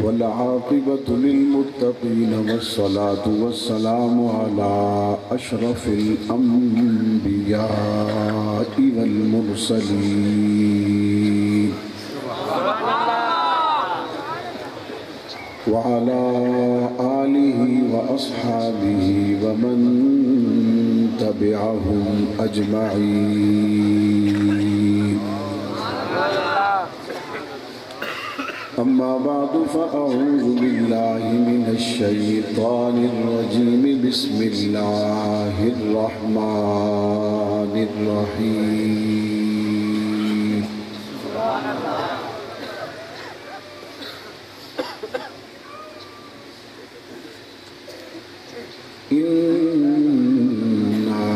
والعاقبة للمتقين والصلاة والسلام على أشرف الأنبياء والمرسلين وعلى آله وأصحابه ومن تبعهم أجمعين. أما بعد فأعوذ بالله من الشيطان الرجيم. بسم الله الرحمن الرحيم. إنا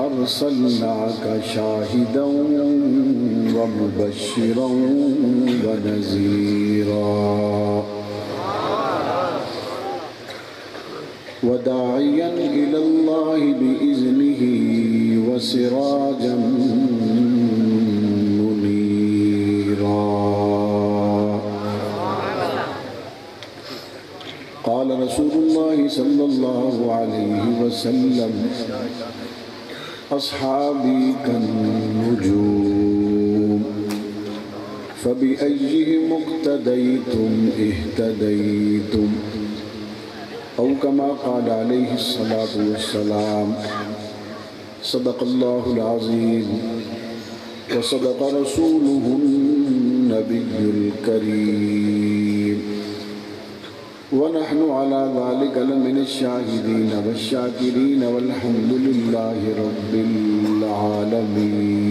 أرسلناك شاهدا ومبشرا ونذيرا وداعيا إلى الله بإذنه وسراجا منيرا. قال رسول الله صلى الله عليه وسلم: أصحابي كالنجوم فبأيهم اقتديتم اهتديتم، أو كما قال عليه الصلاة والسلام. صدق الله العظيم وصدق رسوله النبي الكريم، ونحن على ذلك لمن الشاهدين والشاكرين، والحمد لله رب العالمين.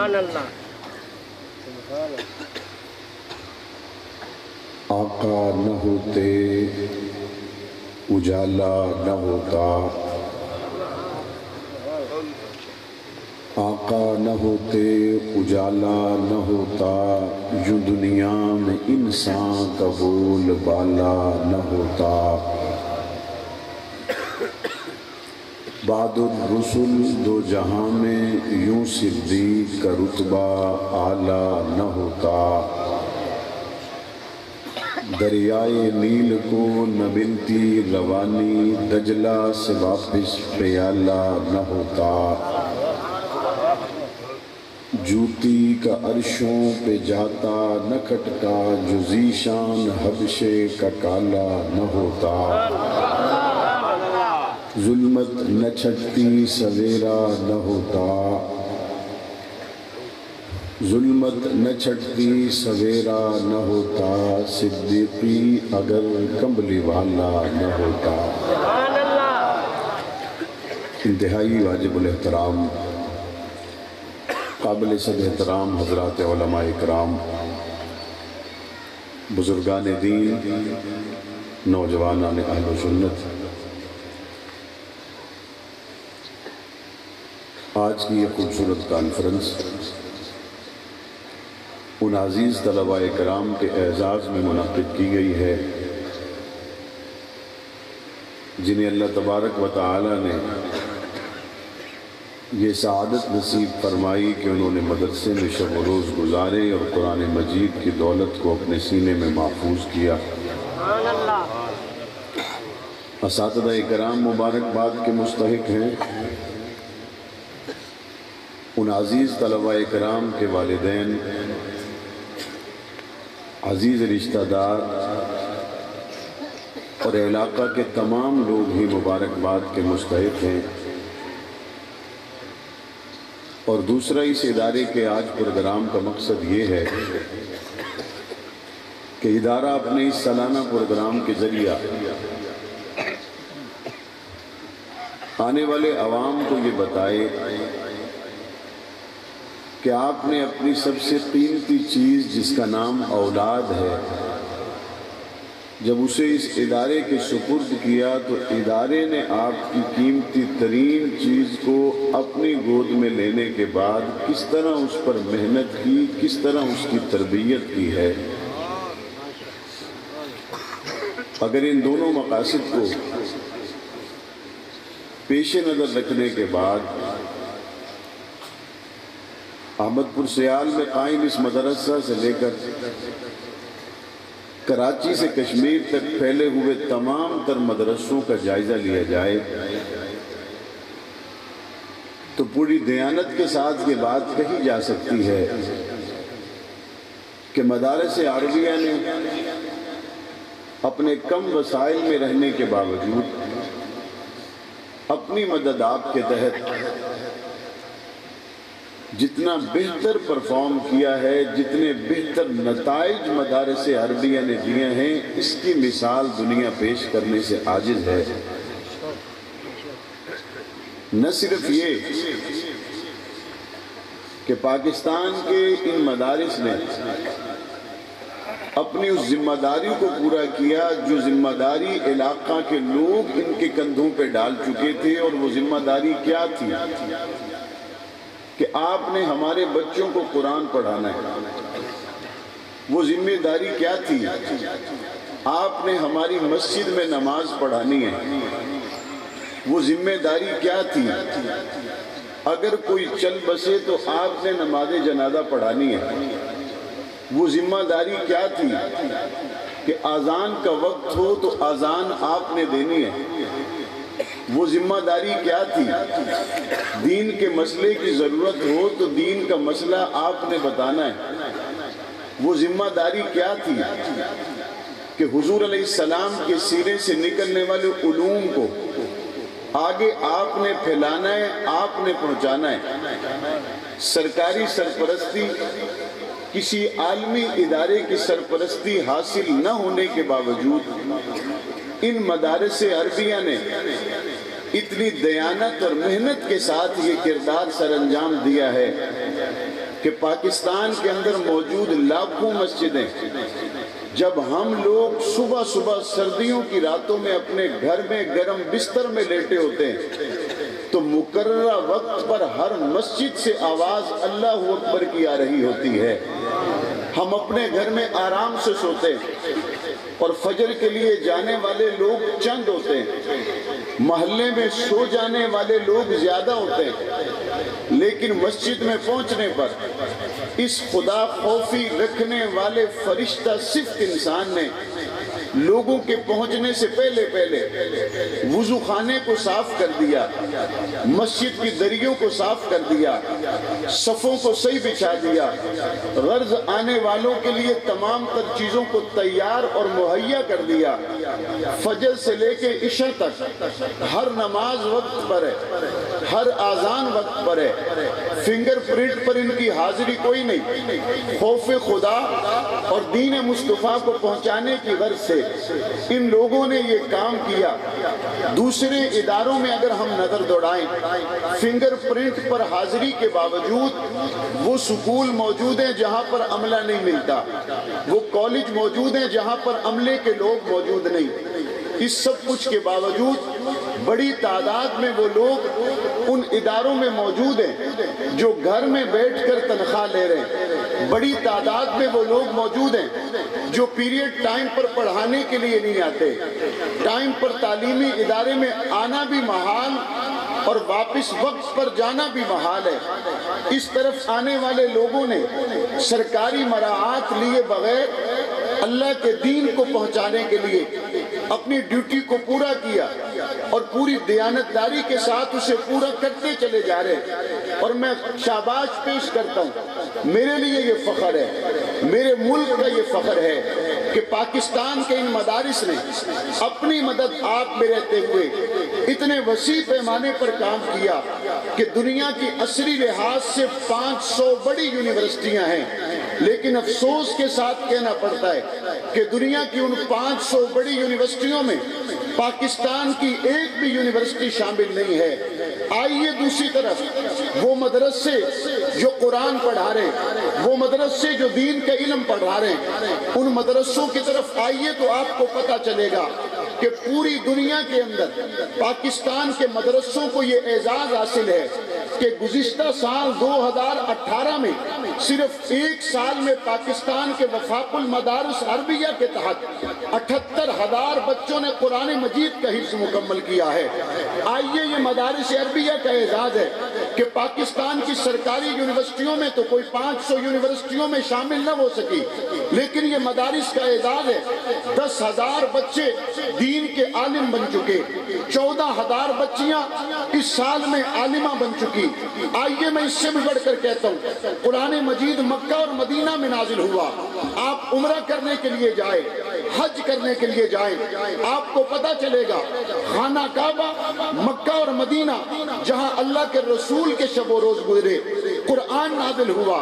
سبحان اللہ. آقا نہ ہوتے اجالا نہ ہوتا، آقا نہ ہوتے اجالا نہ ہوتا، یوں دنیا میں انسان کا بول بالا نہ ہوتا. بعد الرسل دو جہاں میں یوں صدیق کا رتبہ اعلیٰ نہ ہوتا. دریائے نیل کو نہ ملتی روانی، دجلہ سے واپس پیالہ نہ ہوتا. جوتی کا عرشوں پہ جاتا نہ کٹتا، جو ذیشان حبشے کا کالا نہ ہوتا. ظلمت نہ چھٹتی سویرا نہ ہوتا، ظلمت نہ چھٹتی سویرا نہ ہوتا، صدیقی اگر کمبلی والا نہ ہوتا. انتہائی واجب الاحترام قابل صد احترام حضرات علماء اکرام، بزرگان دین، نوجوانان اہل و سنت، آج کی یہ خوبصورت کانفرنس ان عزیز طلباء کرام کے اعزاز میں منعقد کی گئی ہے جنہیں اللہ تبارک و تعالی نے یہ سعادت نصیب فرمائی کہ انہوں نے مدرسے میں شب و روز گزارے اور قرآن مجید کی دولت کو اپنے سینے میں محفوظ کیا. اساتذہ کرام مبارکباد کے مستحق ہیں. ان عزیز طلباء کرام کے والدین، عزیز رشتہ دار اور علاقہ کے تمام لوگ ہی مبارکباد کے مستحق ہیں. اور دوسرا اس ادارے کے آج پروگرام کا مقصد یہ ہے کہ ادارہ اپنے اس سالانہ پروگرام کے ذریعہ آنے والے عوام کو یہ بتائے کہ آپ نے اپنی سب سے قیمتی چیز جس کا نام اولاد ہے، جب اسے اس ادارے کے سپرد کیا تو ادارے نے آپ کی قیمتی ترین چیز کو اپنی گود میں لینے کے بعد کس طرح اس پر محنت کی، کس طرح اس کی تربیت کی ہے. اگر ان دونوں مقاصد کو پیش نظر رکھنے کے بعد احمد پور سیال میں قائم اس مدرسہ سے لے کر کراچی سے کشمیر تک پھیلے ہوئے تمام تر مدرسوں کا جائزہ لیا جائے تو پوری دیانت کے ساتھ یہ بات کہی جا سکتی ہے کہ مدارس عربیہ نے اپنے کم وسائل میں رہنے کے باوجود اپنی مدد آپ کے تحت جتنا بہتر پرفارم کیا ہے، جتنے بہتر نتائج مدارس عربیہ نے دیے ہیں، اس کی مثال دنیا پیش کرنے سے عاجز ہے۔ نہ صرف یہ کہ پاکستان کے ان مدارس نے اپنی اس ذمہ داری کو پورا کیا جو ذمہ داری علاقہ کے لوگ ان کے کندھوں پہ ڈال چکے تھے، اور وہ ذمہ داری کیا تھی کہ آپ نے ہمارے بچوں کو قرآن پڑھانا ہے۔ وہ ذمہ داری کیا تھی؟ آپ نے ہماری مسجد میں نماز پڑھانی ہے۔ وہ ذمہ داری کیا تھی؟ اگر کوئی چل بسے تو آپ نے نماز جنازہ پڑھانی ہے۔ وہ ذمہ داری کیا تھی کہ اذان کا وقت ہو تو اذان آپ نے دینی ہے۔ وہ ذمہ داری کیا تھی؟ دین کے مسئلے کی ضرورت ہو تو دین کا مسئلہ آپ نے بتانا ہے۔ وہ ذمہ داری کیا تھی کہ حضور علیہ السلام کے سینے سے نکلنے والے علوم کو آگے آپ نے پھیلانا ہے، آپ نے پہنچانا ہے۔ سرکاری سرپرستی، کسی عالمی ادارے کی سرپرستی حاصل نہ ہونے کے باوجود ان مدارس عربیہ نے اتنی دیانت اور محنت کے ساتھ یہ کردار سر انجام دیا ہے کہ پاکستان کے اندر موجود لاکھوں مسجدیں، جب ہم لوگ صبح صبح سردیوں کی راتوں میں اپنے گھر میں گرم بستر میں لیٹے ہوتے ہیں تو مقررہ وقت پر ہر مسجد سے آواز اللہ اکبر کی آ رہی ہوتی ہے۔ ہم اپنے گھر میں آرام سے سوتے ہیں اور فجر کے لیے جانے والے لوگ چند ہوتے ہیں، محلے میں سو جانے والے لوگ زیادہ ہوتے ہیں، لیکن مسجد میں پہنچنے پر اس خدا خوفی رکھنے والے فرشتہ صفت انسان نے لوگوں کے پہنچنے سے پہلے وضو خانے کو صاف کر دیا، مسجد کی دریوں کو صاف کر دیا، صفوں کو صحیح بچھا دیا، غرض آنے والوں کے لیے تمام تر چیزوں کو تیار اور مہیا کر دیا۔ فجر سے لے کے عشاء تک ہر نماز وقت پر ہے، ہر اذان وقت پر ہے، فنگر پرنٹ پر ان کی حاضری کوئی نہیں۔ خوف خدا اور دین مصطفیٰ کو پہنچانے کی غرض سے ان لوگوں نے یہ کام کیا۔ دوسرے اداروں میں اگر ہم نظر دوڑائیں، فنگر پرنٹ پر حاضری کے باوجود وہ سکول موجود ہیں جہاں پر عملہ نہیں ملتا، وہ کالج موجود ہیں جہاں پر عملے کے لوگ موجود نہیں۔ اس سب کچھ کے باوجود بڑی تعداد میں وہ لوگ ان اداروں میں موجود ہیں جو گھر میں بیٹھ کر تنخواہ لے رہے ہیں۔ بڑی تعداد میں وہ لوگ موجود ہیں جو پیریڈ ٹائم پر پڑھانے کے لیے نہیں آتے، ٹائم پر تعلیمی ادارے میں آنا بھی محال اور واپس وقت پر جانا بھی محال ہے۔ اس طرف آنے والے لوگوں نے سرکاری مراعات لیے بغیر اللہ کے دین کو پہنچانے کے لیے اپنی ڈیوٹی کو پورا کیا اور پوری دیانتداری کے ساتھ اسے پورا کرتے چلے جا رہے، اور میں شاباش پیش کرتا ہوں۔ میرے لیے یہ فخر ہے، میرے ملک کا یہ فخر ہے کہ پاکستان کے ان مدارس نے اپنی مدد آپ میں رہتے ہوئے اتنے وسیع پیمانے پر کام کیا کہ دنیا کی عصری لحاظ سے 500 بڑی یونیورسٹیاں ہیں، لیکن افسوس کے ساتھ کہنا پڑتا ہے کہ دنیا کی ان 500 بڑی یونیورسٹیوں میں پاکستان کی ایک بھی یونیورسٹی شامل نہیں ہے۔ آئیے دوسری طرف وہ مدرسے جو قرآن پڑھا رہے، وہ مدرسے جو دین کا علم پڑھا رہے، ان مدرسوں کی طرف آئیے تو آپ کو پتہ چلے گا کہ پوری دنیا کے اندر پاکستان کے مدرسوں کو یہ اعزاز حاصل ہے کہ گزشتہ سال 2018 میں صرف ایک سال میں پاکستان کے وفاق المدارس عربیہ کے تحت 78,000 بچوں نے قرآن مجید کا حفظ مکمل کیا ہے۔ آئیے یہ مدارس عربیہ کا اعزاز ہے کہ پاکستان کی سرکاری یونیورسٹیوں میں تو کوئی 500 یونیورسٹیوں میں شامل نہ ہو سکی، لیکن یہ مدارس کا اعزاز ہے 10,000 بچے دین کے عالم بن چکے، 14,000 بچیاں اس سال میں عالمہ بن چکی۔ آئیے میں اس سے بھی بڑھ کر کہتا ہوں، قرآن مجید مکہ اور مدینہ میں نازل ہوا۔ آپ عمرہ کرنے کے لیے جائیں، حج کرنے کے لیے جائیں، آپ کو پتہ چلے گا خانہ کعبہ مکہ اور مدینہ جہاں اللہ کے رسول کے شب و روز گزرے، قرآن نازل ہوا،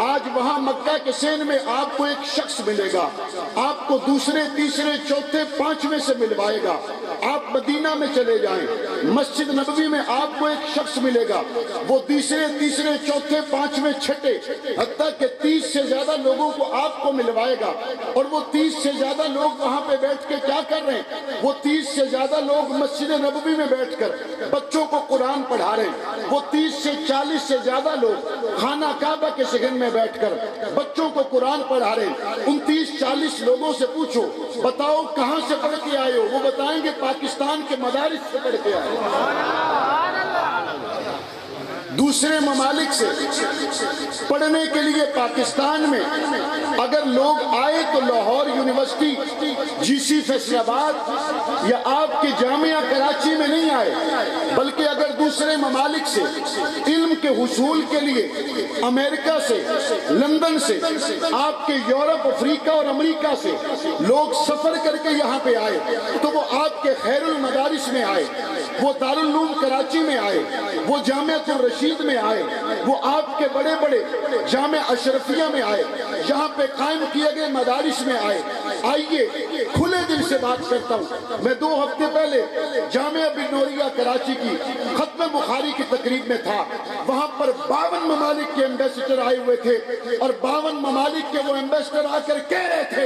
آج وہاں مکہ کے سین میں آپ کو ایک شخص ملے گا، آپ کو دوسرے تیسرے چوتھے پانچویں سے ملوائے گا۔ آپ مدینہ میں چلے جائیں، مسجد نبوی میں آپ کو ایک شخص ملے گا، وہ تیسرے چوتھے پانچویں چھٹے حتیٰ کہ 30 سے زیادہ لوگوں کو آپ کو ملوائے گا۔ اور وہ 30 سے زیادہ لوگ وہاں پہ بیٹھ کے کیا کر رہے ہیں؟ وہ 30 سے زیادہ لوگ مسجد نبوی میں بیٹھ کر بچوں کو قرآن پڑھا رہے ہیں۔ وہ 30 سے 40 سے زیادہ لوگ خانہ کعبہ کے سگن میں بیٹھ کر بچوں کو قرآن پڑھا رہے ہیں۔ ان 30-40 لوگوں سے پوچھو بتاؤ کہاں سے پڑھ کے آئے ہو؟ وہ بتائیں گے پاکستان کے مدارس سے پڑھ کے آئے ہو۔ دوسرے ممالک سے پڑھنے کے لیے پاکستان میں اگر لوگ آئے تو لاہور یونیورسٹی، جی سی فیصل آباد یا آپ کے جامعہ کراچی میں نہیں آئے، بلکہ اگر دوسرے ممالک سے علم کے حصول کے لیے امریکہ سے، لندن سے، آپ کے یورپ، افریقہ اور امریکہ سے لوگ سفر کر کے یہاں پہ آئے تو وہ آپ کے خیر المدارس میں آئے، وہ دارالعلوم کراچی میں آئے، وہ جامعۃ الرشید میں آئے، وہ آپ کے بڑے بڑے جامع اشرفیہ میں آئے، یہاں پہ قائم کیے گئے مدارس میں آئے۔ آئیے کھلے دل سے بات کرتا ہوں، میں 2 ہفتے پہلے جامعہ بن نوریہ کراچی کی ختم بخاری کی تقریب میں تھا، وہاں پر 52 ممالک کے ایمبیسڈر آئے ہوئے تھے اور 52 ممالک کے وہ ایمبیسڈر آ کر کہہ رہے تھے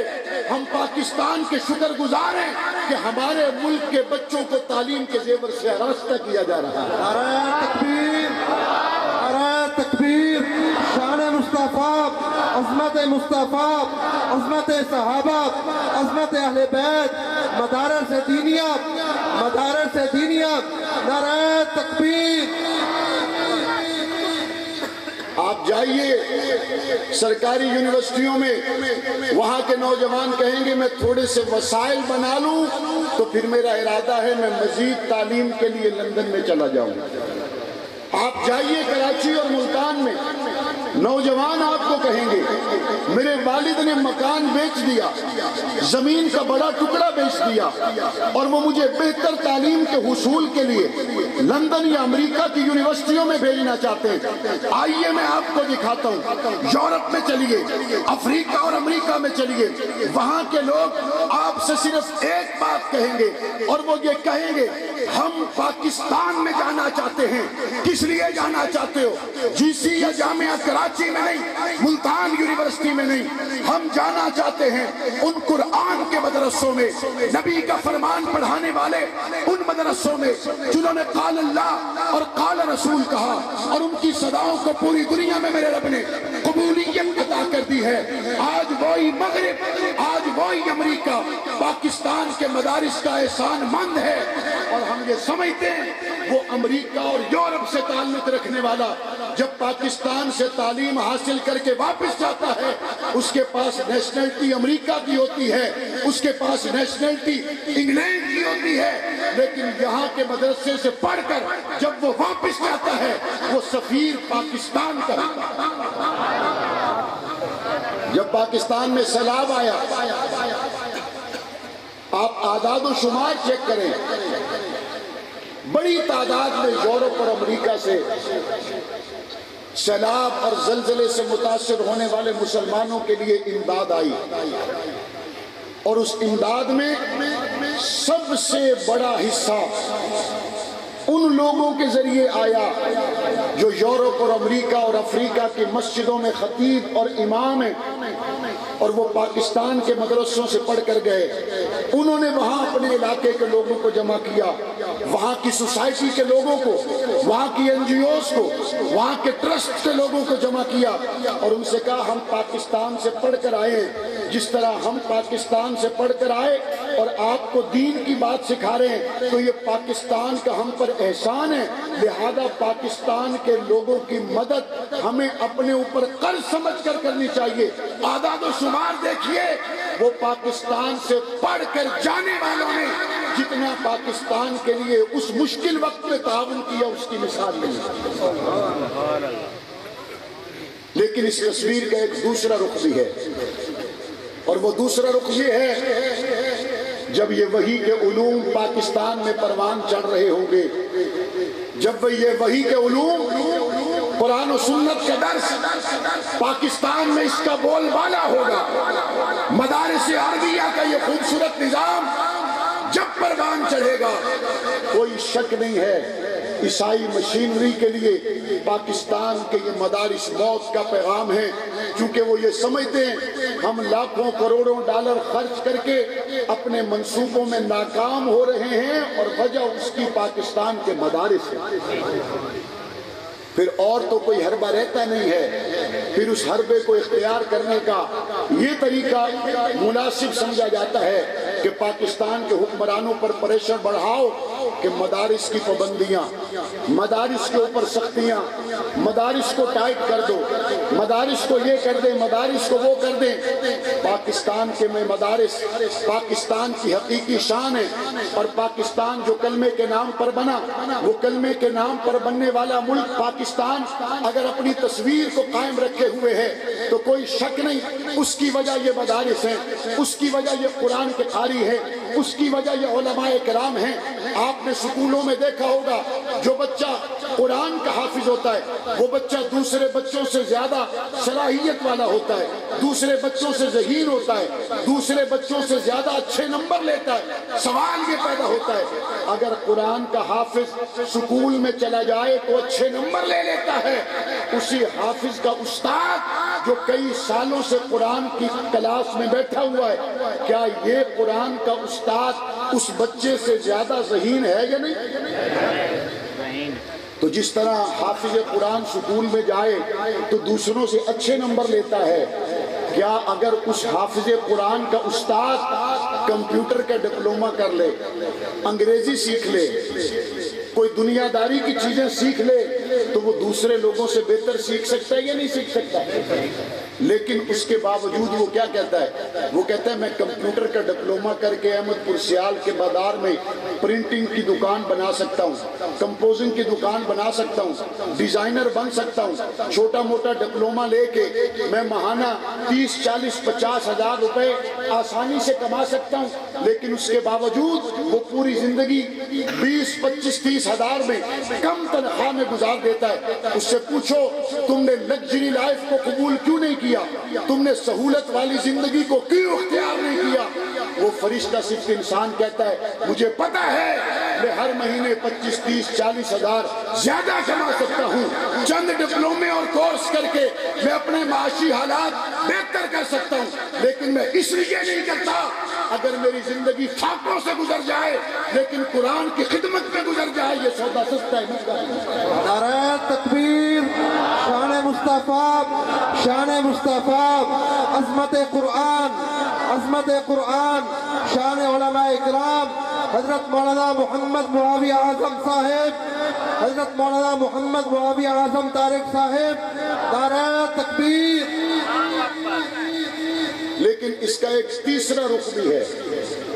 ہم پاکستان کے شکر گزار ہیں کہ ہمارے ملک کے بچوں کو تعلیم کے زیور سے آراستہ کیا جا رہا ہے۔ نعرہ تکبیر، نعرہ تکبیر، شان مصطفیٰ، عظمت مصطفیٰ، عظمت صحابہ، عظمت اہل بیت، مدارس دینیہ، مدارس دینیہ، نعرہ تکبیر۔ آپ جائیے سرکاری یونیورسٹیوں میں، وہاں کے نوجوان کہیں گے میں تھوڑے سے وسائل بنا لوں تو پھر میرا ارادہ ہے میں مزید تعلیم کے لیے لندن میں چلا جاؤں۔ آپ جائیے کراچی اور ملتان میں، نوجوان آپ کو کہیں گے میرے والد نے مکان بیچ دیا، زمین کا بڑا ٹکڑا بیچ دیا اور وہ مجھے بہتر تعلیم کے حصول کے لیے لندن یا امریکہ کی یونیورسٹیوں میں بھیجنا چاہتے ہیں۔ آئیے میں آپ کو دکھاتا ہوں، یورپ میں چلیے، افریقہ اور امریکہ میں چلیے، وہاں کے لوگ آپ سے صرف ایک بات کہیں گے اور وہ یہ کہیں گے ہم پاکستان میں جانا چاہتے ہیں۔ کس لیے جانا چاہتے ہو؟ جی سی یا جامعہ کراچی میں نہیں، ملتان یونیورسٹی میں نہیں، ہم جانا چاہتے ہیں ان قرآن کے مدرسوں میں، نبی کا فرمان پڑھانے والے ان مدرسوں میں جنہوں نے قال اللہ اور قال رسول کہا اور ان کی صداؤں کو پوری دنیا میں میرے رب نے قبولیت عطا کر دی ہے۔ آج وہی مغرب، آج وہی امریکہ پاکستان کے مدارس کا احسان مند ہے اور ہم یہ سمجھتے ہیں وہ امریکہ اور یورپ سے تعلق رکھنے والا جب پاکستان سے تعلیم حاصل کر کے واپس جاتا ہے اس کے پاس نیشنلٹی امریکہ کی ہوتی ہے، اس کے پاس نیشنلٹی انگلینڈ کی ہوتی ہے، لیکن یہاں کے مدرسے سے پڑھ کر جب وہ واپس جاتا ہے وہ سفیر پاکستان کا ہوتا ہے۔ جب پاکستان میں سیلاب آیا، آپ اعداد و شمار چیک کریں، بڑی تعداد میں یورپ اور امریکہ سے سیلاب اور زلزلے سے متاثر ہونے والے مسلمانوں کے لیے امداد آئی اور اس امداد میں سب سے بڑا حصہ ان لوگوں کے ذریعے آیا جو یورپ اور امریکہ اور افریقہ کی مسجدوں میں خطیب اور امام ہیں۔ اور وہ پاکستان کے مدرسوں سے پڑھ کر گئے، انہوں نے وہاں اپنے علاقے کے لوگوں کو جمع کیا، وہاں کی سوسائٹی کے لوگوں کو، وہاں کی این جی اوز کو، وہاں کے ٹرسٹ کے لوگوں کو جمع کیا اور ان سے کہا ہم پاکستان سے پڑھ کر آئے ہیں، جس طرح ہم پاکستان سے پڑھ کر آئے اور آپ کو دین کی بات سکھا رہے ہیں تو یہ پاکستان کا ہم پر احسان ہے، لہذا پاکستان کے لوگوں کی مدد ہمیں اپنے اوپر قرض سمجھ کر کرنی چاہیے۔ اعداد و شمار دیکھیے، وہ پاکستان سے پڑھ کر جانے والوں نے جتنا پاکستان کے لیے اس مشکل وقت میں تعاون کیا اس کی مثال نہیں۔ لیکن اس تصویر کا ایک دوسرا رخ بھی ہے، اور وہ دوسرا رخ یہ ہے جب یہ وحی کے علوم پاکستان میں پروان چڑھ رہے ہوں گے، جب یہ وحی کے علوم قرآن و سنت کا درس پاکستان میں اس کا بول بالا ہوگا، مدارس عربیہ کا یہ خوبصورت نظام جب پروان چڑھے گا، کوئی شک نہیں ہے عیسائی مشینری کے لیے پاکستان کے یہ مدارس موت کا پیغام ہے، کیونکہ وہ یہ سمجھتے ہیں ہم لاکھوں کروڑوں ڈالر خرچ کر کے اپنے منصوبوں میں ناکام ہو رہے ہیں اور وجہ اس کی پاکستان کے مدارس ہے۔ پھر اور تو کوئی حربہ رہتا نہیں ہے، پھر اس حربے کو اختیار کرنے کا یہ طریقہ مناسب سمجھا جاتا ہے کہ پاکستان کے حکمرانوں پر پریشر بڑھاؤ کہ مدارس کی پابندیاں، مدارس کے اوپر سختیاں، مدارس کو ٹائٹ کر دو، مدارس کو یہ کر دیں، مدارس کو وہ کر دیں۔ پاکستان کے میں مدارس پاکستان کی حقیقی شان ہے، اور پاکستان جو کلمے کے نام پر بنا، وہ کلمے کے نام پر بننے والا ملک پاکستان اگر اپنی تصویر کو قائم رکھے ہوئے ہے تو کوئی شک نہیں اس کی وجہ یہ مدارس ہیں، اس کی وجہ یہ قرآن کے قاری ہے، اس کی وجہ یہ علماء کرام ہیں۔ آپ نے سکولوں میں دیکھا ہوگا جو بچہ قرآن کا حافظ ہوتا ہے وہ بچہ دوسرے بچوں سے زیادہ صلاحیت والا ہوتا ہے، دوسرے بچوں سے ذہین ہوتا ہے، دوسرے بچوں سے زیادہ اچھے نمبر لیتا ہے۔ سوال یہ پیدا ہوتا ہے اگر قرآن کا حافظ سکول میں چلا جائے تو اچھے نمبر لے لیتا ہے، اسی حافظ کا استاد جو کئی سالوں سے قرآن کی کلاس میں بیٹھا ہوا ہے، کیا یہ قرآن کا استاد اس بچے سے زیادہ ذہین ہے یا نہیں؟ تو جس طرح حافظ قرآن سکول میں جائے تو دوسروں سے اچھے نمبر لیتا ہے، کیا اگر اس حافظ قرآن کا استاد کمپیوٹر کا ڈپلومہ کر لے، انگریزی سیکھ لے، کوئی دنیا داری کی چیزیں سیکھ لے تو وہ دوسرے لوگوں سے بہتر سیکھ سکتا ہے یا نہیں سیکھ سکتا؟ لیکن اس کے باوجود وہ کیا کہتا ہے؟ وہ کہتا ہے میں کمپیوٹر کا ڈپلومہ کر کے احمد پور سیال کے بازار میں پرنٹنگ کی دکان بنا سکتا ہوں، کمپوزنگ کی دکان بنا سکتا ہوں، ڈیزائنر بن سکتا ہوں، چھوٹا موٹا ڈپلومہ لے کے میں ماہانہ 30, 40, 50 ہزار روپے آسانی سے کما سکتا ہوں۔ لیکن اس کے باوجود وہ پوری زندگی 20, 25, 30 ہزار میں کم تنخواہ میں گزار دیتا ہے۔ اس سے پوچھو تم نے لگژری لائف کو قبول کیوں نہیں کیا، تم نے سہولت والی زندگی کو کیوں اختیار نہیں کیا؟ وہ فرشتہ صرف انسان کہتا ہے مجھے پتا ہے میں ہر مہینے 25, 30, 40 ہزار زیادہ کما سکتا ہوں، چند ڈپلومے اور کورس کر کے میں اپنے معاشی حالات بہتر کر سکتا ہوں، لیکن میں اس لیے نہیں کرتا اگر میری زندگی فاقوں سے گزر جائے لیکن قرآن کی خدمت میں گزر جائے یہ سودا سستا ہے۔ نعرہ تکبیر، شان مصطفیٰ، شان مصطفیٰ، عظمت قرآن، عظمت قرآن، شان علماء اکرام، حضرت مولانا محمد معاویہ اعظم صاحب، حضرت مولانا محمد معاویہ اعظم طارق صاحب، نعرہ تکبیر۔ لیکن اس کا ایک تیسرا رخ بھی ہے،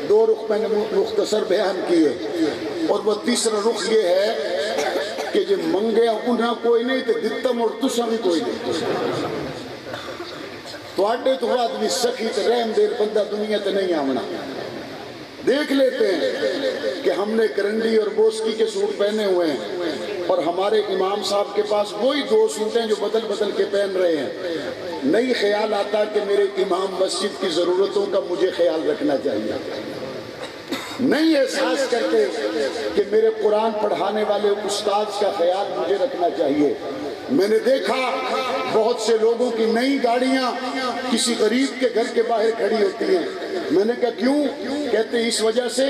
2 رخ میں نے مختصر بیان کیے، اور وہ تیسرا رخ یہ ہے کہ جو منگیا انہاں کوئی نہیں تو دتم اور تسا بھی کوئی نہیں، تو آڈے تو آدمی سخی تو رحم دیر بندہ دنیا تو نہیں آمنا۔ دیکھ لیتے ہیں کہ ہم نے کرنڈی اور بوسکی کے سوٹ پہنے ہوئے ہیں اور ہمارے امام صاحب کے پاس وہی 2 سوٹ ہیں جو بدل بدل کے پہن رہے ہیں، نہیں خیال آتا کہ میرے امام مسجد کی ضرورتوں کا مجھے خیال رکھنا چاہیے، نہیں احساس کرتے کہ میرے قرآن پڑھانے والے استاد کا خیال مجھے رکھنا چاہیے۔ میں نے دیکھا بہت سے لوگوں کی نئی گاڑیاں کسی غریب کے گھر کے باہر کھڑی ہوتی ہیں. میں نے کہا کیوں؟ کہتے ہیں اس وجہ سے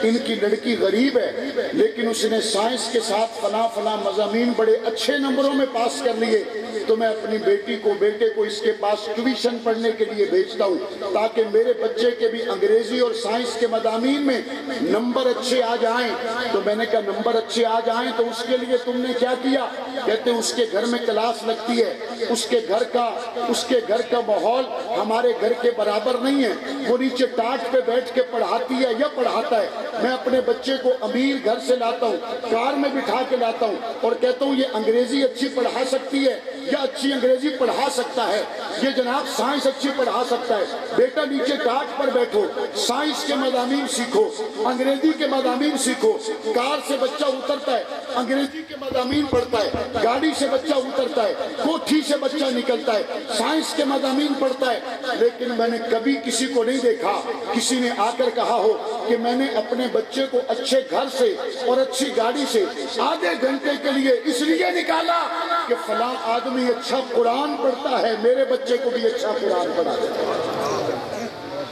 ان کی لڑکی غریب ہے لیکن اس نے سائنس کے ساتھ فلاں مضامین بڑے اچھے نمبروں میں پاس کر لیے، تو میں اپنی بیٹے کو اس کے پاس ٹیوشن پڑھنے کے لیے بھیجتا ہوں تاکہ میرے بچے کے بھی انگریزی اور سائنس کے مضامین میں نمبر اچھے آ جائیں. تو میں نے کہا نمبر اچھے آ جائیں تو اس کے لیے تم نے کیا کیا؟ کہتے ہیں اس کے گھر میں کلاس لگتی ہے، اس کے گھر کا ماحول ہمارے گھر کے برابر نہیں ہے، وہ نیچے ٹاٹ پہ بیٹھ کے پڑھاتی ہے یا پڑھاتا ہے. میں اپنے بچے کو امیر گھر سے لاتا ہوں، کار میں بٹھا کے لاتا ہوں اور کہتا ہوں یہ انگریزی اچھی پڑھا سکتی ہے یا اچھی انگریزی پڑھا سکتا ہے، یہ جناب سائنس اچھی پڑھا سکتا ہے. بیٹا نیچے ٹاٹ پر بیٹھو، سائنس کے مضامین سیکھو، انگریزی کے مضامین سیکھو. کار سے بچہ اترتا ہے انگریزی کے مضامین پڑھتا ہے، گاڑی سے بچہ اترتا ہے، کوٹھی سے بچہ نکلتا ہے، سائنس کے مضامین پڑھتا ہے. لیکن میں نے کبھی کسی کو نہیں دیکھا کسی نے آ کر کہا ہو کہ میں نے اپنے بچے کو اچھے گھر سے اور اچھی گاڑی سے آدھے گھنٹے کے لیے اس لیے نکالا کہ فلاں آدمی اچھا قرآن پڑھتا ہے، میرے بچے کو بھی اچھا قرآن پڑھا دے.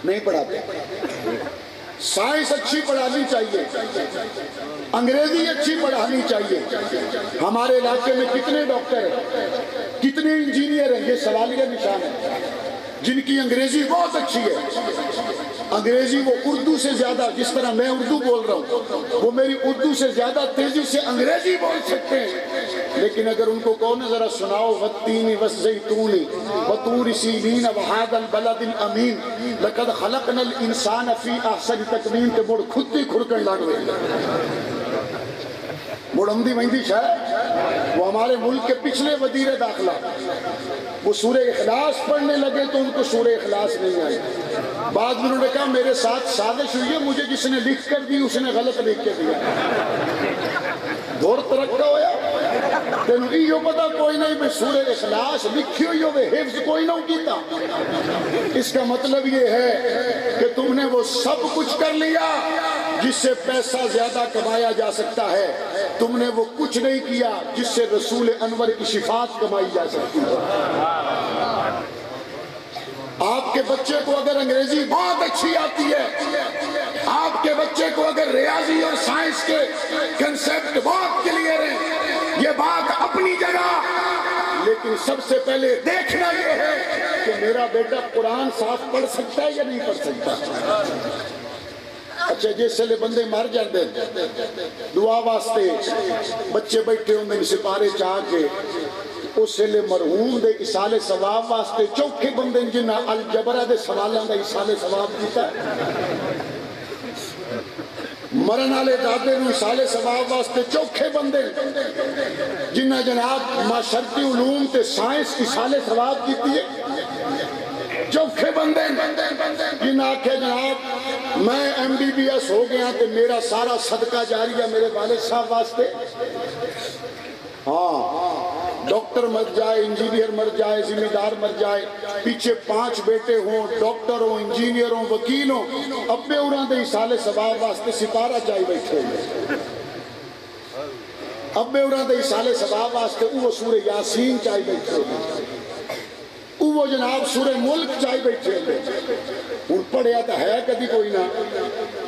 نہیں پڑھاتے. سائنس اچھی پڑھانی چاہیے، انگریزی اچھی پڑھانی چاہیے. ہمارے علاقے میں کتنے ڈاکٹر ہیں، کتنے انجینئر ہیں، یہ سوالیہ نشان ہے، جن کی انگریزی بہت اچھی ہے. انگریزی وہ اردو سے زیادہ، جس طرح میں اردو بول رہا ہوں وہ میری اردو سے زیادہ تیزی سے انگریزی بول سکتے ہیں. لیکن اگر ان کو کہو نا ذرا سناؤ والتین والزیتون وطور سینین وہذا البلد الامین لقد خلقنا الانسان فی احسن تقویم کے مڑ خود ہی کھڑکن لگ رہے مڑمدی مہندی شاہ وہ ہمارے ملک کے پچھلے وزیر داخلہ وہ سورہ اخلاص پڑھنے لگے تو ان کو سورہ اخلاص نہیں آئی. بعد میں انہوں نے کہا میرے ساتھ سازش ہوئی ہے، مجھے جس نے لکھ کر دی اس نے غلط لکھ کے دیا. دور ترقہ ہویا تینوں ایو پتا کوئی نہیں میں سورہ اخلاص لکھی ہوئی ہوئے حفظ کوئی نہ کیتا. اس کا مطلب یہ ہے کہ تم نے وہ سب کچھ کر لیا جس سے پیسہ زیادہ کمایا جا سکتا ہے، تم نے وہ کچھ نہیں کیا جس سے رسول انور کی شفاعت کمائی جا سکتی ہے. آپ کے بچے کو اگر انگریزی بہت اچھی آتی ہے، آپ کے بچے کو اگر ریاضی اور سائنس کے کنسپٹ بہت کلیئر ہیں، یہ بات اپنی جگہ، لیکن سب سے پہلے دیکھنا یہ ہے کہ میرا بیٹا قرآن صاف پڑھ سکتا ہے یا نہیں پڑھ سکتا. اچھا جس سے بندے مر جاندے دعا واسطے بچے بیٹھے ہوندے سپارے چاہ کے اس لئے مرحوم دے اصال ثواب واسطے چوکھے بندے جنہ الجبرہ دے سوالوں دا اصال ثواب دیتا ہے. مرن والے دادے نو اصال ثواب واسطے چوکھے بندے جنہ جناب معاشرتی علوم تے سائنس اصال ثواب دیتی ہے. چوکھے بندے جنہ آکھے جناب میں MBBS ہو گیا تے میرا سارا صدقہ جاریہ میرے والد صاحب واسطے. ہاں ڈاکٹر مر جائے، انجینئر مر جائے، ذمہ دار مر جائے، پیچھے 5 بیٹے ہوں، ڈاکٹر ہوں، انجینئر ہوں، وکیل ہوں، ابے اُرہاں دے اصال ثواب واسطے سپارہ چاہی بیٹھے ہوئے. ابے اُرہاں دے اصال ثواب واسطے وہ سورہ یاسین چاہی بیٹھے ہوئے، وہ جناب سورہ ملک چاہی بیٹھے ہوئے. ان پڑھیا تو ہے کدی کوئی نہ،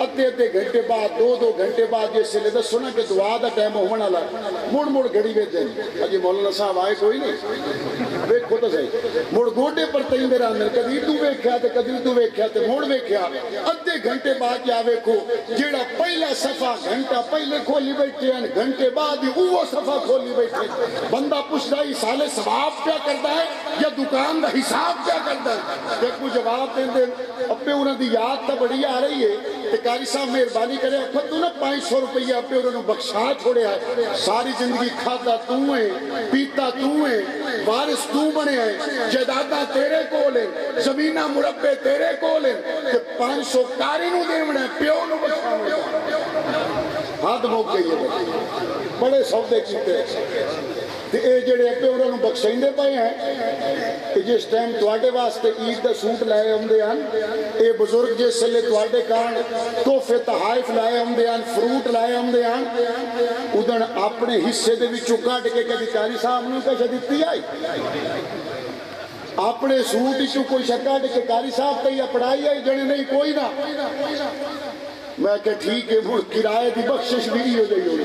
ادھے گھنٹے بعد 2 گھنٹے بعد جیسے لے دس سنا کہ دعا دا ٹائم ہونا لگا مڑ گھڑی بے دیں اجی مولانا صاحب آئے کوئی نہیں ویکھو تو صحیح مڑ گوٹے پر تئی میرا اندر کدی تو ویکھیا تے کدی تو ویکھیا تے مڑ ویکھیا. ادھے گھنٹے بعد کیا ویکھو جیڑا پہلا صفحہ گھنٹہ پہلے کھولی بیٹھے ہیں گھنٹے بعد ہی وہ صفحہ کھولی بیٹھے. بندہ پوچھتا ہے سالے ثواب کیا کرتا ہے یا دکان دا حساب کیا کرتا ہے؟ ایک کو جواب دیں دیں ابے انہوں دی یاد تا بڑی آ رہی ہے تے قاری صاحب مہربانی کرے اپنے تو نا 500 روپیہ ابے انہوں بخشا چھوڑے ہے. ساری زندگی کھاتا تو ہے، پیتا تو ہے، وارث تو بنے ہے، جائیداداں تیرے کول ہیں، زمینہ مربے تیرے کول ہیں تے 500 کاری نو دیونا ہے پیو نو بخشا ہوتا. ہاتھ موک گئی ہے بڑے سودے کیتے. ਤੇ ਇਹ ਜਿਹੜੇ ਅੱਗੇ ਉਹਨਾਂ ਨੂੰ ਬਖਸ਼ਾਉਂਦੇ ਪਏ ਹੈ ਕਿ ਜਿਸ ਟਾਈਮ ਤੁਹਾਡੇ ਵਾਸਤੇ ਈਦ ਦਾ ਸੂਟ ਲਾਏ ਆਉਂਦੇ ਹਨ, ਇਹ ਬਜ਼ੁਰਗ ਜਿਸ ਵੇਲੇ ਤੁਹਾਡੇ ਕਾਰਨ ਤੋਹਫੇ ਤਹਾਇਫ ਲਾਏ ਆਉਂਦੇ ਹਨ, ਫਰੂਟ ਲਾਏ ਆਉਂਦੇ ਹਨ, ਉਦਣ ਆਪਣੇ ਹਿੱਸੇ ਦੇ ਵਿੱਚੋਂ ਕੱਢ ਕੇ ਕਦੀ ਕਾਰੀ ਸਾਹਿਬ ਨੂੰ ਪੈਸੇ ਦਿੱਤੀ ਆਈ, ਆਪਣੇ ਸੂਟ ਵਿੱਚੋਂ ਕੋਈ ਕੱਢ ਕੇ ਕਾਰੀ ਸਾਹਿਬ ਤੇ ਪੜਾਈ ਆਈ, ਜਣੇ ਨਹੀਂ ਕੋਈ ਨਾ। ਮੈਂ ਕਿਹਾ ਠੀਕ ਹੈ, ਹੁਣ ਕਿਰਾਏ ਦੀ ਬਖਸ਼ਿਸ਼ ਵੀ ਹੋ ਜਾਈ ਹੋਣੀ।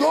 2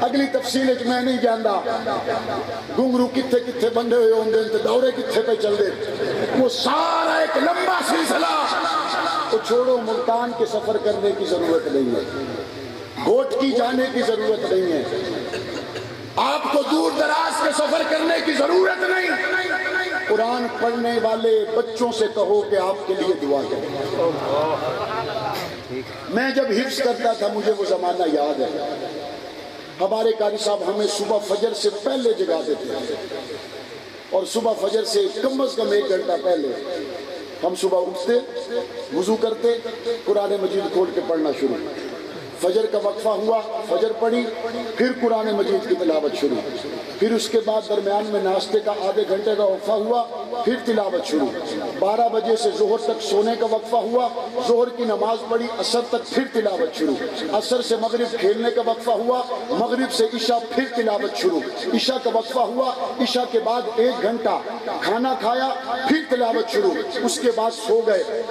اگلی تفصیل میں نہیں جانتا گنگرو کتھے کتھے بندے ہوئے ہوں گے دورے کتھے پہ چل دے وہ سارا ایک لمبا سلسلہ تو چھوڑو ملتان کے سفر کرنے کی ضرورت نہیں ہے گھوٹ کی جانے کی ضرورت نہیں ہے آپ کو دور دراز کے سفر کرنے کی ضرورت نہیں قرآن پڑھنے والے بچوں سے کہو کہ آپ کے لیے دعا کریں میں جب حفظ کرتا تھا مجھے وہ زمانہ یاد ہے ہمارے قاری صاحب ہمیں صبح فجر سے پہلے جگا دیتے تھے اور صبح فجر سے کم از کم 1 گھنٹہ پہلے ہم صبح اٹھتے وضو کرتے قرآن مجید کھول کے پڑھنا شروع فجر کا وقفہ ہوا فجر پڑھی پھر قرآن مجید کی تلاوت شروع پھر اس کے بعد درمیان میں ناشتے کا آدھے گھنٹے کا وقفہ ہوا پھر تلاوت شروع 12 بجے سے ظہر تک سونے کا وقفہ ہوا ظہر کی نماز پڑھی عصر تک پھر تلاوت شروع عصر سے مغرب کھیلنے کا وقفہ ہوا مغرب سے عشاء پھر تلاوت شروع عشاء کا وقفہ ہوا عشاء کے بعد 1 گھنٹہ کھانا کھایا پھر تلاوت شروع اس کے بعد سو گئے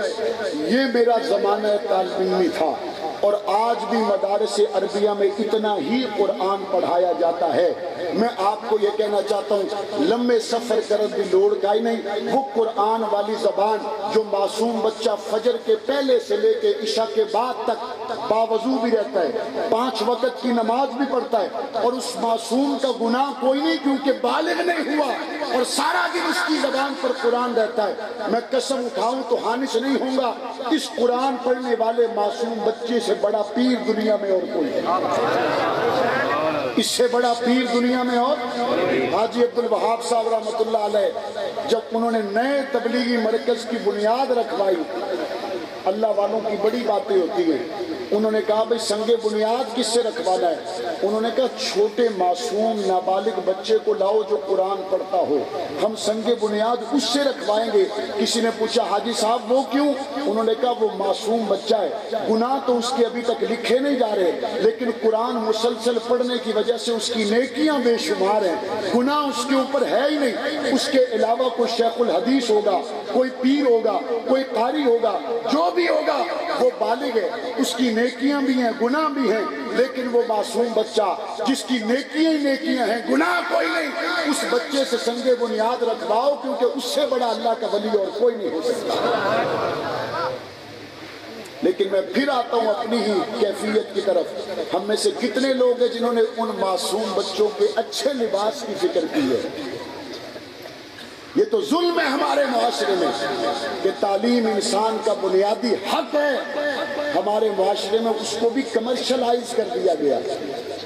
یہ میرا زمانہ طالب علمی تھا اور آج بھی مدارس عربیہ میں اتنا ہی قرآن پڑھایا جاتا ہے میں آپ کو یہ کہنا چاہتا ہوں لمبے سفر کرنے کی لوڑ کا ہی نہیں وہ قرآن والی زبان جو معصوم بچہ فجر کے پہلے سے لے کے عشاء کے بعد تک باوضو بھی رہتا ہے 5 وقت کی نماز بھی پڑھتا ہے اور اس معصوم کا گناہ کوئی نہیں کیونکہ بالغ نہیں ہوا اور سارا دن اس کی زبان پر قرآن رہتا ہے میں قسم اٹھاؤں تو حانث نہیں ہوں گا اس قرآن پڑھنے والے معصوم بچے سے بڑا پیر دنیا میں اور کوئی نہیں اس سے بڑا پیر دنیا میں اور حاجی عبدالوہاب صاحب رحمۃ اللہ علیہ جب انہوں نے نئے تبلیغی مرکز کی بنیاد رکھوائی اللہ والوں کی بڑی باتیں ہوتی ہیں انہوں نے کہا بھئی سنگ بنیاد کس سے رکھوانا ہے انہوں نے کہا چھوٹے معصوم نابالغ بچے کو لاؤ جو قرآن پڑھتا ہو ہم سنگ بنیاد اس سے رکھوائیں گے کسی نے پوچھا حاجی صاحب وہ کیوں انہوں نے کہا وہ معصوم بچہ ہے گناہ تو اس کے ابھی تک لکھے نہیں جا رہے لیکن قرآن مسلسل پڑھنے کی وجہ سے اس کی نیکیاں بے شمار ہیں گناہ اس کے اوپر ہے ہی نہیں اس کے علاوہ کوئی شیخ الحدیث ہوگا کوئی پیر ہوگا کوئی قاری ہوگا جو بھی ہوگا وہ بالغ ہے اس کی نیکیاں بھی ہیں گناہ بھی ہیں لیکن وہ معصوم بچہ جس کی نیکیاں ہی نیکیاں ہیں گناہ کوئی نہیں اس بچے سے سنگ بنیاد رکھواؤ کیونکہ اس سے بڑا اللہ کا ولی اور کوئی نہیں ہو سکتا لیکن میں پھر آتا ہوں اپنی ہی کیفیت کی طرف ہم میں سے کتنے لوگ ہیں جنہوں نے ان معصوم بچوں کے اچھے لباس کی فکر کی ہے یہ تو ظلم ہے ہمارے معاشرے میں کہ تعلیم انسان کا بنیادی حق ہے ہمارے معاشرے میں اس کو بھی کمرشلائز کر دیا گیا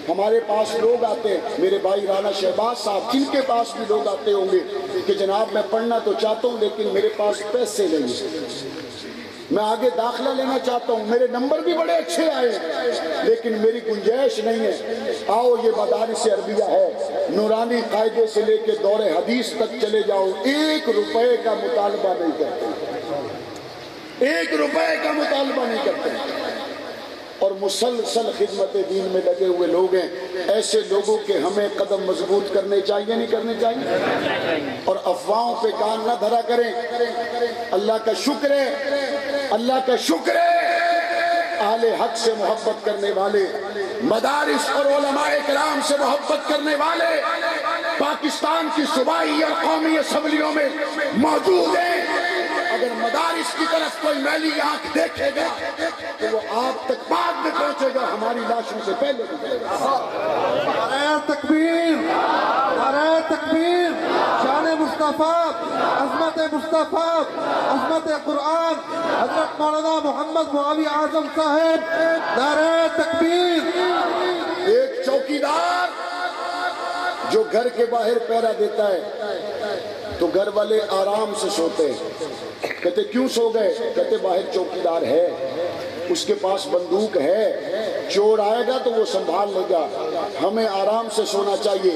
ہمارے پاس لوگ آتے ہیں میرے بھائی رانا شہباز صاحب جن کے پاس بھی لوگ آتے ہوں گے کہ جناب میں پڑھنا تو چاہتا ہوں لیکن میرے پاس پیسے نہیں ہیں میں آگے داخلہ لینا چاہتا ہوں میرے نمبر بھی بڑے اچھے آئے لیکن میری گنجائش نہیں ہے آؤ یہ مدارس عربیہ ہے نورانی قاعدے سے لے کے دور حدیث تک چلے جاؤ 1 روپے کا مطالبہ نہیں کرتے 1 روپے کا مطالبہ نہیں کرتے اور مسلسل خدمت دین میں لگے ہوئے لوگ ہیں ایسے لوگوں کے ہمیں قدم مضبوط کرنے چاہیے نہیں کرنے چاہیے اور افواہوں پہ کان نہ دھرا کریں اللہ کا شکر ہے اہل حق سے محبت کرنے والے مدارس اور علماء کرام سے محبت کرنے والے پاکستان کی صوبائی اور قومی اسمبلیوں میں موجود ہیں اگر مدارس کی طرف کوئی میلی آنکھ دیکھے گا تو وہ آپ تک بعد میں پہنچے گا ہماری لاشوں سے پہلے نعرہ تکبیر نعرہ تکبیر شان مصطفیٰ عظمت مصطفیٰ عظمت قرآن حضرت مولانا محمد معاوی اعظم صاحب نعرہ تکبیر ایک چوکیدار جو گھر کے باہر پہرا دیتا ہے تو گھر والے آرام سے سوتے کہتے کیوں سو گئے کہتے باہر چوکیدار ہے اس کے پاس بندوق ہے چور آئے گا تو وہ سنبھال لے گا ہمیں آرام سے سونا چاہیے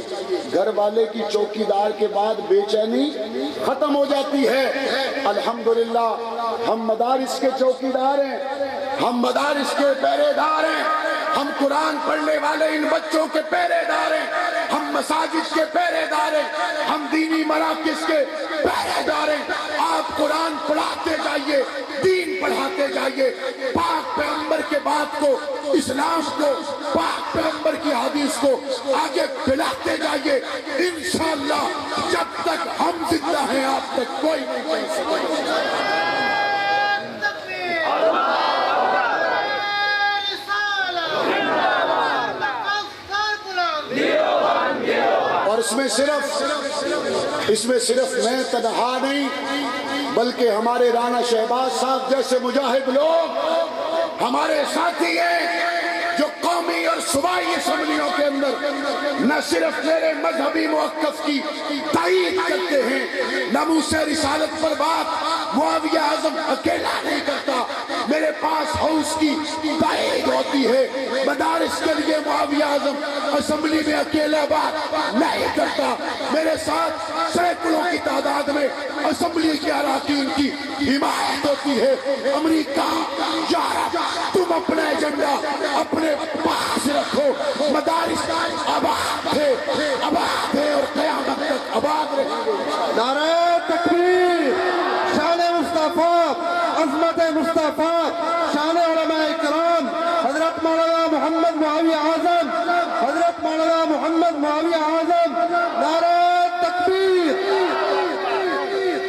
گھر والے کی چوکیدار کے بعد بے چینی ختم ہو جاتی ہے الحمدللہ ہم مدارس کے چوکیدار ہیں ہم مدارس کے پہرے دار ہیں ہم قرآن پڑھنے والے ان بچوں کے پہرے دار ہیں ہم مساجد کے پہرے دار ہیں ہم دینی مراکز کے پہرے دار ہیں۔ آپ قرآن پڑھاتے جائیے، دین پڑھاتے جائیے، پاک پیغمبر کے بات کو، اسلام کو، پاک پیغمبر کی حدیث کو آگے پھیلاتے جائیے۔ انشاءاللہ جب تک ہم زندہ ہیں آپ تک کوئی نہیں کہہ سکے۔ اور اس میں صرف میں تنہا نہیں بلکہ ہمارے رانا شہباز صاحب جیسے مجاہد لوگ ہمارے ساتھی ہیں جو قومی اور صوبائی اسمبلیوں کے اندر نہ صرف میرے مذہبی موقف کی تائید کرتے ہیں، ناموس رسالت پر بات معاویہ اعظم اکیلا نہیں کرتا، میرے پاس ہاؤس کی تائید ہوتی ہے، مدارس کے لیے معاویہ اعظم اسمبلی میں اکیلا بات نہیں کرتا، میرے ساتھ سینکڑوں کی تعداد میں اسمبلی کے اراکین کی حمایت ہوتی ہے۔ امریکہ، یورپ، تم اپنا ایجنڈا اپنے پاس رکھو، مدارس آباد ہے اور قیامت تک آباد رہیں گے۔ نعرہ تکبیر، شان مصطفیٰ، عظمت مصطفیٰ، شان علماء کرام، حضرت مولانا محمد معاویہ اعظم، حضرت مولانا محمد معاویہ اعظم، نعرہ تکبیر۔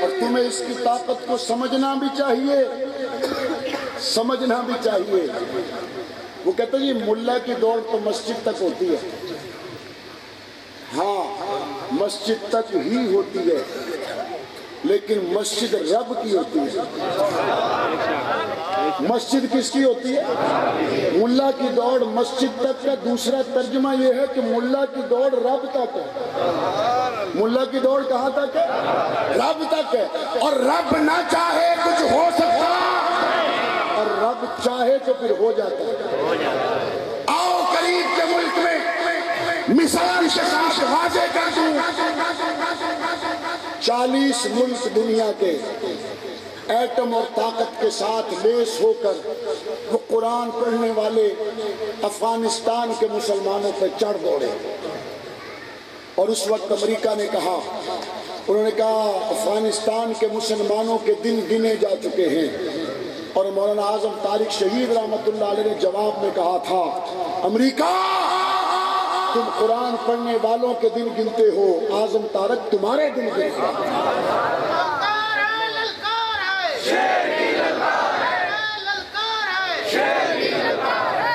اور تمہیں اس کی طاقت کو سمجھنا بھی چاہیے، سمجھنا بھی چاہیے۔ وہ کہتے ہیں یہ ملا کی دوڑ تو مسجد تک ہوتی ہے، ہاں مسجد تک ہی ہوتی ہے، لیکن مسجد رب کی ہوتی ہے۔ مسجد کس کی ہوتی ہے؟ ملا کی دوڑ مسجد تک کا دوسرا ترجمہ یہ ہے کہ ملا کی دوڑ رب تک ہے۔ ملا کی دوڑ کہاں تک ہے؟ رب تک ہے، اور رب نہ چاہے کچھ ہو سکتا، اور رب چاہے تو پھر ہو جاتا ہے۔ آؤ قریب کے ملک میں مثال کے ساتھ واضح کر دوں، 40 ملک دنیا کے ایٹم اور طاقت کے ساتھ لیس ہو کر وہ قرآن پڑھنے والے افغانستان کے مسلمانوں پہ چڑھ دوڑے، اور اس وقت امریکہ نے کہا، انہوں نے کہا افغانستان کے مسلمانوں کے دن گنے جا چکے ہیں، اور مولانا اعظم طارق شہید رحمت اللہ علیہ نے جواب میں کہا تھا، امریکہ تم قرآن پڑھنے والوں کے دن گنتے ہو، اعظم طارق تمہارے دن گنتے ہیں۔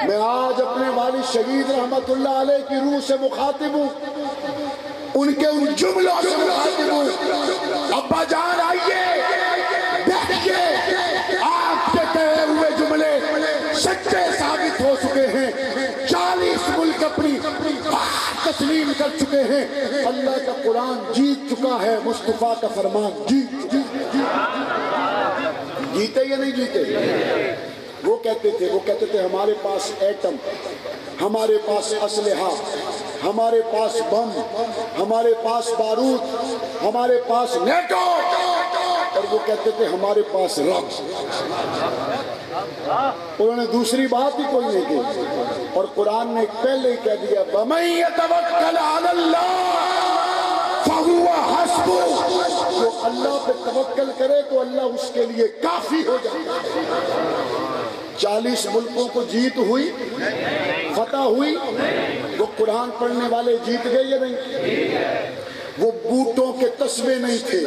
میں آج اپنے والد شہید رحمت اللہ علیہ کی روح سے مخاطب ہوں، ان کے ان جملوں سے مخاطب ہوں، ابا جان آئیے دیکھیے آپ کے کہے ہوئے جملے سچے ثابت ہو چکے ہیں، 40 ملک اپنی بات تسلیم کر چکے ہیں، اللہ کا قرآن جیت چکا ہے، مصطفیٰ کا فرمان جیتے یا نہیں جیتے؟ وہ کہتے تھے ہمارے پاس ایٹم، ہمارے پاس اسلحہ، ہمارے پاس بم، ہمارے پاس بارود، ہمارے پاس نیٹو، اور وہ کہتے تھے ہمارے پاس رب۔ انہوں نے دوسری بات ہی کوئی نہیں کی، اور قرآن نے پہلے ہی کہہ دیا وَمَن يَتَوَكَّلْ عَلَى اللَّهِ فَهُوَ حَسْبُهُ، جو اللہ پہ توکل کرے تو اللہ اس کے لیے کافی ہو جائے۔ 40 ملکوں کو جیت ہوئی، فتح ہوئی، وہ قرآن پڑھنے والے جیت گئے یا نہیں؟ وہ بوٹوں کے تسبے نہیں تھے،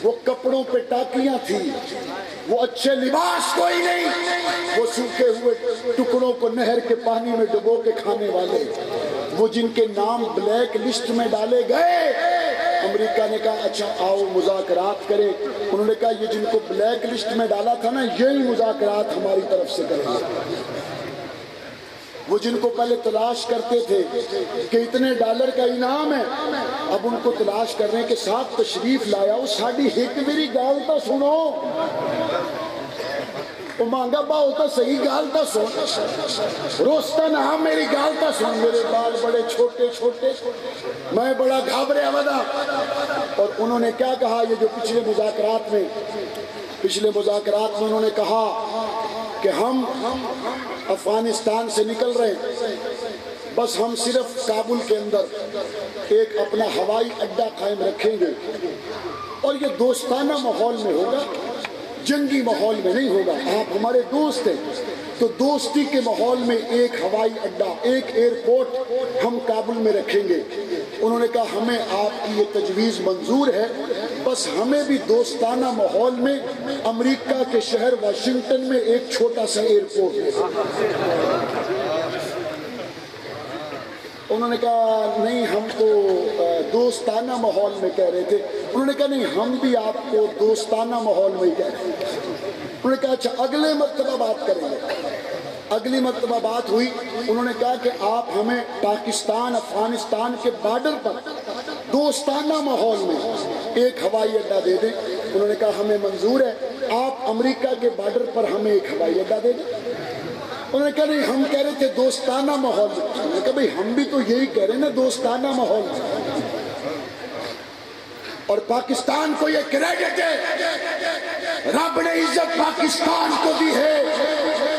وہ کپڑوں پہ ٹاکیاں تھی، وہ اچھے لباس کوئی نہیں، وہ سوکھے ہوئے ٹکڑوں کو نہر کے پانی میں ڈبو کے کھانے والے، وہ جن کے نام بلیک لسٹ میں ڈالے گئے۔ امریکہ نے کہا اچھا آؤ مذاکرات کریں، انہوں نے کہا یہ جن کو بلیک لسٹ میں ڈالا تھا نا یہی مذاکرات ہماری طرف سے کریں گے۔ وہ جن کو پہلے تلاش کرتے تھے کہ اتنے ڈالر کا انعام ہے، اب ان کو تلاش کر رہے ہیں کہ صاحب تشریف لایا ہو ساڑھی ہک میری گال تا سنو، وہ مانگا با ہوتا صحیح گال تا سن، روستا نہ میری گال تا سن، میرے بال بڑے چھوٹے چھوٹے، میں بڑا گھابرے ودا۔ اور انہوں نے کیا کہا، یہ جو پچھلے مذاکرات میں انہوں نے کہا کہ ہم افغانستان سے نکل رہے ہیں، بس ہم صرف کابل کے اندر ایک اپنا ہوائی اڈا قائم رکھیں گے، اور یہ دوستانہ ماحول میں ہوگا، جنگی ماحول میں نہیں ہوگا۔ آپ ہمارے دوست ہیں تو دوستی کے ماحول میں ایک ہوائی اڈہ، ایک ایئرپورٹ ہم کابل میں رکھیں گے۔ انہوں نے کہا ہمیں آپ کی یہ تجویز منظور ہے، بس ہمیں بھی دوستانہ ماحول میں امریکہ کے شہر واشنگٹن میں ایک چھوٹا سا ایئرپورٹ ہے۔ انہوں نے کہا نہیں، ہم تو دوستانہ ماحول میں کہہ رہے تھے۔ انہوں نے کہا نہیں، ہم بھی آپ کو دوستانہ ماحول میں ہی کہہ رہے تھے۔ انہوں نے کہا اچھا اگلے مرتبہ بات کریں گے۔ اگلی مرتبہ بات ہوئی، انہوں نے کہا کہ آپ ہمیں پاکستان افغانستان کے بارڈر پر دوستانہ ماحول میں ایک ہوائی اڈہ دے دیں۔ انہوں نے کہا ہمیں منظور ہے، آپ امریکہ کے بارڈر پر ہمیں ایک ہوائی اڈہ دے دیں۔ انہوں نے کہا نہیں، ہم کہہ رہے تھے دوستانہ ماحول میں۔ انہوں نے کہا بھئی ہم بھی تو یہی کہہ رہے ہیں نا، دوستانہ ماحول میں۔ اور پاکستان کو یہ کریڈٹ ہے، رب نے عزت پاکستان کو دی ہے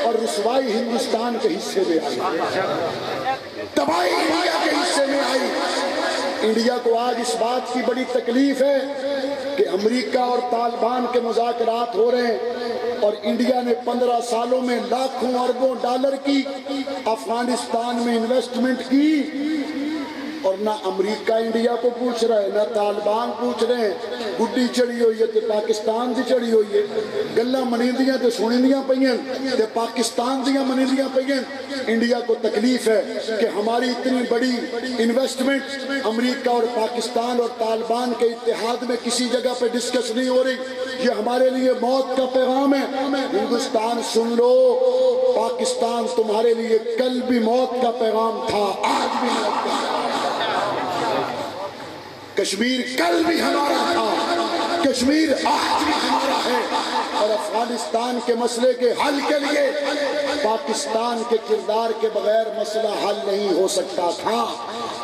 اور رسوائی ہندوستان کے حصے میں آئی، تباہی انڈیا کے حصے میں آئی۔ انڈیا کو آج اس بات کی بڑی تکلیف ہے کہ امریکہ اور طالبان کے مذاکرات ہو رہے ہیں اور انڈیا نے 15 سالوں میں لاکھوں اربوں ڈالر کی افغانستان میں انویسٹمنٹ کی، اور نہ امریکہ انڈیا کو پوچھ رہا ہے، نہ طالبان پوچھ رہے ہیں۔ گڈی چڑھی ہوئی ہے تے پاکستان دی چڑھی ہوئی ہے، گلاں منیندیاں تے سنیندیاں پئیاں تے پاکستان دیاں منیندیاں پئیاں۔ انڈیا کو تکلیف ہے کہ ہماری اتنی بڑی انویسٹمنٹ امریکہ اور پاکستان اور طالبان کے اتحاد میں کسی جگہ پہ ڈسکس نہیں ہو رہی، یہ ہمارے لیے موت کا پیغام ہے۔ ہندوستان سن لو، پاکستان تمہارے لیے کل بھی موت کا پیغام تھا، آج بھی موت کا پیغام۔ کشمیر کل بھی ہمارا تھا، کشمیر آج بھی ہمارا ہے، اور افغانستان کے مسئلے کے حل کے لیے پاکستان کے کردار کے بغیر مسئلہ حل نہیں ہو سکتا تھا۔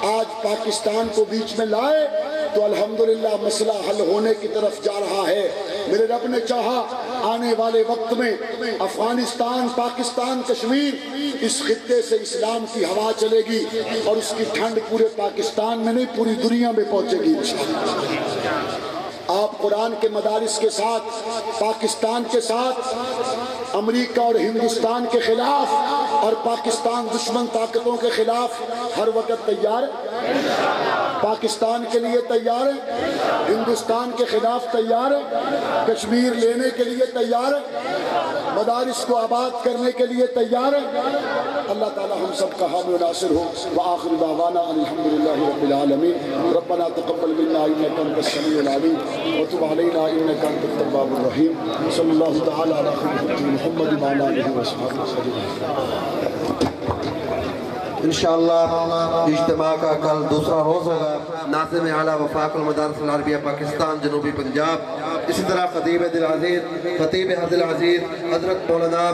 آج پاکستان کو بیچ میں لائے تو الحمدللہ مسئلہ حل ہونے کی طرف جا رہا ہے۔ میرے رب نے چاہا آنے والے وقت میں افغانستان، پاکستان، کشمیر، اس خطے سے اسلام کی ہوا چلے گی اور اس کی ٹھنڈ پورے پاکستان میں نہیں پوری دنیا میں پہنچے گی انشاءاللہ۔ آپ قرآن کے مدارس کے ساتھ، پاکستان کے ساتھ، امریکہ اور ہندوستان کے خلاف اور پاکستان دشمن طاقتوں کے خلاف ہر وقت تیار ہے؟ پاکستان کے لیے تیار ہے؟ ہندوستان کے خلاف تیار ہے؟ کشمیر لینے کے لیے تیار ہے؟ مدارس کو آباد کرنے کے لیے تیار ہے؟ اللہ تعالی ہم سب کا حامی و ناصر ہو۔ وآخر دعوانا الحمدللہ رب العالمین۔ ربنا تقبل منا انک انت السمیع العلیم وتب علینا انک انت التواب الرحیم۔ صلی اللہ تعالی علی خیر محمد وعلی آلہ وصحبہ وسلم۔ انشاءاللہ اجتماع کا کل دوسرا روز ہوگا۔ ناظم اعلیٰ وفاق المدارس العربیہ پاکستان جنوبی پنجاب، اسی طرح خطیب دل عزیز، خطیب حد العزیز حضرت مولانا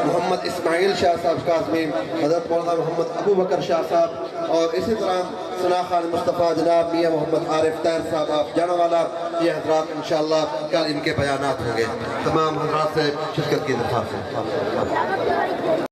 محمد اسماعیل شاہ صاحب کاظمی، حضرت مولانا محمد ابو بکر شاہ صاحب، اور اسی طرح ثنا خان مصطفیٰ جناب میاں محمد عارف طاہر صاحب آپ جانا والا، یہ حضرات انشاءاللہ کل ان کے بیانات ہوں گے۔ تمام حضرات سے شرکت کی درخواست ہے۔